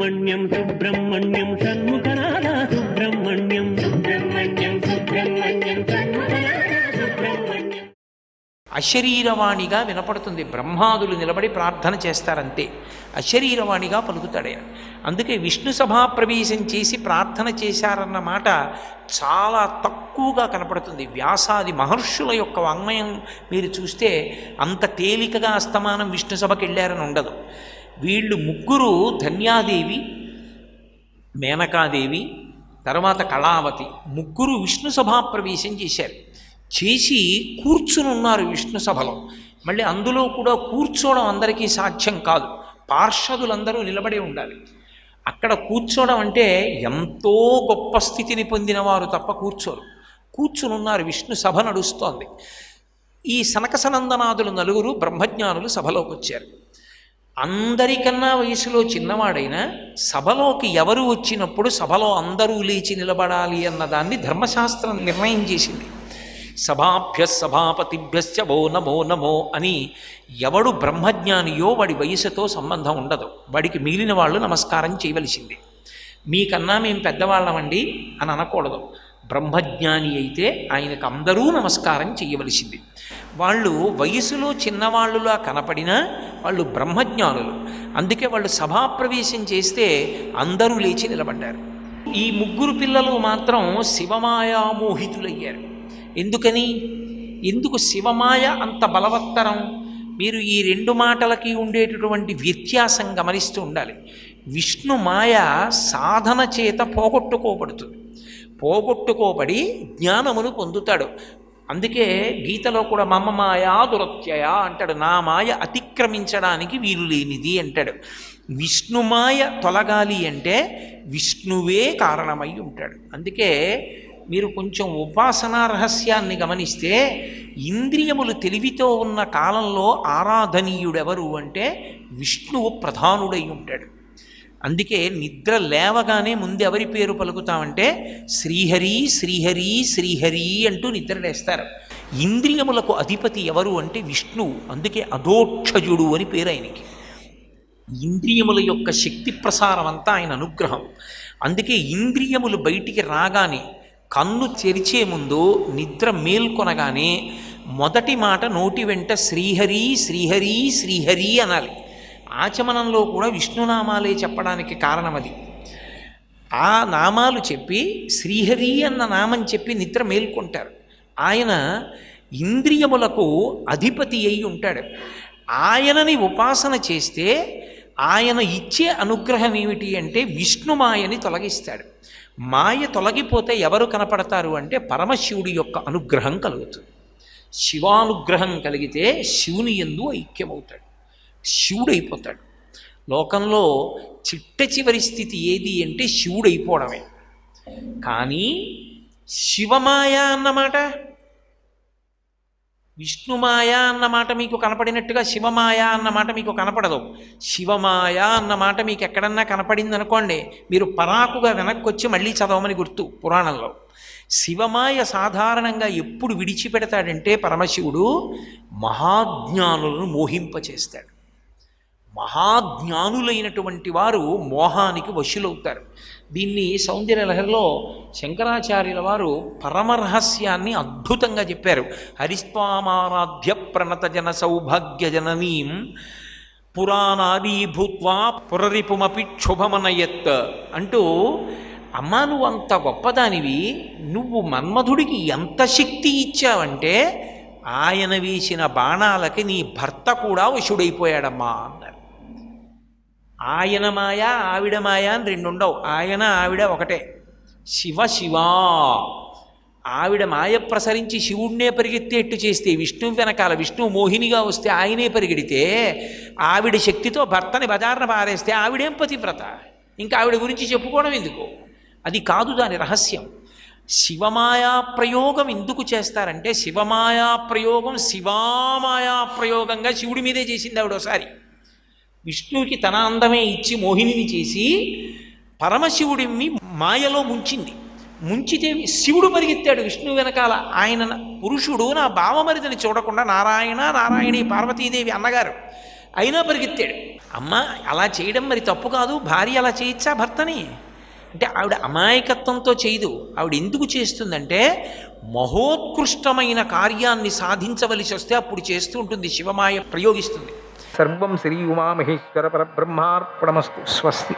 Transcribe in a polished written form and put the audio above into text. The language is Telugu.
సుబ్రహ్మణ్యం సుబ్రహ్మణ్యం షణ్ముఖనాథ సుబ్రహ్మణ్యం సుబ్రహ్మణ్యం సుబ్రహ్మణ్యం షణ్ముఖనాథ సుబ్రహ్మణ్యం. అశరీరవాణిగా వినపడుతుంది. బ్రహ్మాదులు నిలబడి ప్రార్థన చేస్తారంతే, అశరీరవాణిగా పలుకుతాడాయన. అందుకే విష్ణు సభాప్రవేశం చేసి ప్రార్థన చేశారన్న మాట చాలా తక్కువగా కనపడుతుంది. వ్యాసాది మహర్షుల యొక్క వాంగ్మయం మీరు చూస్తే అంత తేలికగా అస్తమానం విష్ణు సభకి వెళ్ళారని ఉండదు. వీళ్ళు ముగ్గురు ధన్యాదేవి, మేనకాదేవి, తర్వాత కళావతి ముగ్గురు విష్ణు సభాప్రవేశం చేశారు. చేసి కూర్చుని ఉన్నారు విష్ణు సభలో. మళ్ళీ అందులో కూడా కూర్చోవడం అందరికీ సాధ్యం కాదు, పార్షదులందరూ నిలబడే ఉండాలి. అక్కడ కూర్చోవడం అంటే ఎంతో గొప్ప స్థితిని పొందిన వారు తప్ప కూర్చోరు. కూర్చుని ఉన్నారు, విష్ణు సభ నడుస్తోంది. ఈ సనకసనందనాదులు నలుగురు బ్రహ్మజ్ఞానులు సభలోకి వచ్చారు. అందరికన్నా వయసులో చిన్నవాడైనా సభలోకి ఎవరు వచ్చినప్పుడు సభలో అందరూ లేచి నిలబడాలి అన్నదాన్ని ధర్మశాస్త్రం నిర్ణయం చేసింది. సభాభ్య సభాపతిభ్యశ్చ వో నమో నమో అని ఎవడు బ్రహ్మజ్ఞానియో వాడి వయసుతో సంబంధం ఉండదు, వాడికి మిగిలిన వాళ్ళు నమస్కారం చేయవలసిందే. మీకన్నా మేము పెద్దవాళ్ళమండి అని అనకూడదు. బ్రహ్మజ్ఞాని అయితే ఆయనకు అందరూ నమస్కారం చేయవలసింది. వాళ్ళు వయసులో చిన్నవాళ్ళులా కనపడినా వాళ్ళు బ్రహ్మజ్ఞానులు. అందుకే వాళ్ళు సభాప్రవేశం చేస్తే అందరూ లేచి నిలబడ్డారు. ఈ ముగ్గురు పిల్లలు మాత్రం శివమాయామోహితులయ్యారు. ఎందుకు శివమాయ అంత బలవత్తరం? మీరు ఈ రెండు మాటలకి ఉండేటటువంటి వ్యత్యాసం గమనిస్తూ ఉండాలి. విష్ణుమాయ సాధన చేత పోగొట్టుకోబడుతుంది, పోగొట్టుకోబడి జ్ఞానమును పొందుతాడు. అందుకే గీతలో కూడా మమ మాయా దురత్యయ అంటాడు, నా మాయ అతిక్రమించడానికి వీలు లేనిది అంటాడు. విష్ణుమాయ తొలగాలి అంటే విష్ణువే కారణమై ఉంటాడు. అందుకే మీరు కొంచెం ఉపాసనా రహస్యాన్ని గమనిస్తే ఇంద్రియములు తెలివితో ఉన్న కాలంలో ఆరాధనీయుడెవరు అంటే విష్ణువు ప్రధానుడై ఉంటాడు. అందుకే నిద్ర లేవగానే ముందు ఎవరి పేరు పలుకుతామంటే శ్రీహరి శ్రీహరి శ్రీహరి అంటూ నిద్రలేస్తారు. ఇంద్రియములకు అధిపతి ఎవరు అంటే విష్ణువు. అందుకే అధోక్షజుడు అని పేరు ఆయనకి. ఇంద్రియముల యొక్క శక్తి ప్రసారం అంతా ఆయన అనుగ్రహం. అందుకే ఇంద్రియములు బయటికి రాగానే, కన్ను తెరిచే ముందు, నిద్ర మేల్కొనగానే మొదటి మాట నోటి వెంట శ్రీహరి శ్రీహరి శ్రీహరి అనాలి. ఆచమనంలో కూడా విష్ణునామాలే చెప్పడానికి కారణం అది. ఆ నామాలు చెప్పి శ్రీహరి అన్న నామం చెప్పి నిద్ర మేల్కొంటారు. ఆయన ఇంద్రియములకు అధిపతి అయి ఉంటాడు. ఆయనని ఉపాసన చేస్తే ఆయన ఇచ్చే అనుగ్రహం ఏమిటి అంటే విష్ణుమాయని తొలగిస్తాడు. మాయ తొలగిపోతే ఎవరు కనపడతారు అంటే పరమశివుడి యొక్క అనుగ్రహం కలుగుతుంది. శివానుగ్రహం కలిగితే శివుని యందు ఐక్యమవుతాడు, శివుడైపోతాడు. లోకంలో చిట్ట చివరి స్థితి ఏది అంటే శివుడైపోవడమే. కానీ శివమాయ అన్నమాట, విష్ణుమాయ అన్నమాట మీకు కనపడినట్టుగా శివమాయ అన్నమాట మీకు కనపడదు. శివమాయ అన్నమాట మీకు ఎక్కడన్నా కనపడింది అనుకోండి, మీరు పరాకుగా వెనక్కి వచ్చి మళ్ళీ చదవమని గుర్తు పురాణంలో. శివమాయ సాధారణంగా ఎప్పుడు విడిచిపెడతాడంటే పరమశివుడు మహాజ్ఞానులను మోహింపచేస్తాడు. మహాజ్ఞానులైనటువంటి వారు మోహానికి వశులవుతారు. దీన్ని సౌందర్యలహరిలో శంకరాచార్యుల వారు పరమరహస్యాన్ని అద్భుతంగా చెప్పారు. హరిస్వామారాధ్య ప్రణత జన సౌభాగ్య జననీం పురాణాదీ భూత్వా పురరిపుమపి క్షుభమనయత్ అంటూ, అమ్మా నువ్వు అంత గొప్పదానివి, నువ్వు మన్మధుడికి ఎంత శక్తి ఇచ్చావంటే ఆయన వేసిన బాణాలకి నీ భర్త కూడా వశుడైపోయాడమ్మా అన్నారు. ఆయన మాయ ఆవిడ మాయ అని రెండు ఉండవు, ఆయన ఆవిడ ఒకటే. శివ శివ, ఆవిడ మాయ ప్రసరించి శివుడినే పరిగెత్తేట్టు చేస్తే విష్ణువు వెనకాల విష్ణువు మోహినిగా వస్తే ఆయనే పరిగెడితే, ఆవిడ శక్తితో భర్తని బజార్న పారేస్తే ఆవిడేం పతివ్రత, ఇంకా ఆవిడ గురించి చెప్పుకోవడం ఎందుకు? అది కాదు దాని రహస్యం. శివమాయా ప్రయోగం ఎందుకు చేస్తారంటే శివమాయా ప్రయోగం శివామాయా ప్రయోగంగా శివుడి మీదే చేసింది ఆవిడ ఒకసారి. విష్ణువుకి తన అందమే ఇచ్చి మోహినిని చేసి పరమశివుడిని మాయలో ముంచింది. ముంచితే శివుడు పరిగెత్తాడు విష్ణువు వెనకాల. ఆయన పురుషుడు నా భావమరిదని చూడకుండా నారాయణ నారాయణి పార్వతీదేవి అన్నగారు అయినా పరిగెత్తాడు. అమ్మ అలా చేయడం మరి తప్పు కాదు, భార్య అలా చేయొచ్చా భర్తని అంటే ఆవిడ అమాయకత్వంతో చేయదు. ఆవిడ ఎందుకు చేస్తుందంటే మహోత్కృష్టమైన కార్యాన్ని సాధించవలసి వస్తే అప్పుడు చేస్తూ ఉంటుంది, శివమాయ ప్రయోగిస్తుంది. సర్వం శ్రీ ఉమామహేశ్వర పరబ్రహ్మార్పణమస్తు. స్వస్తి.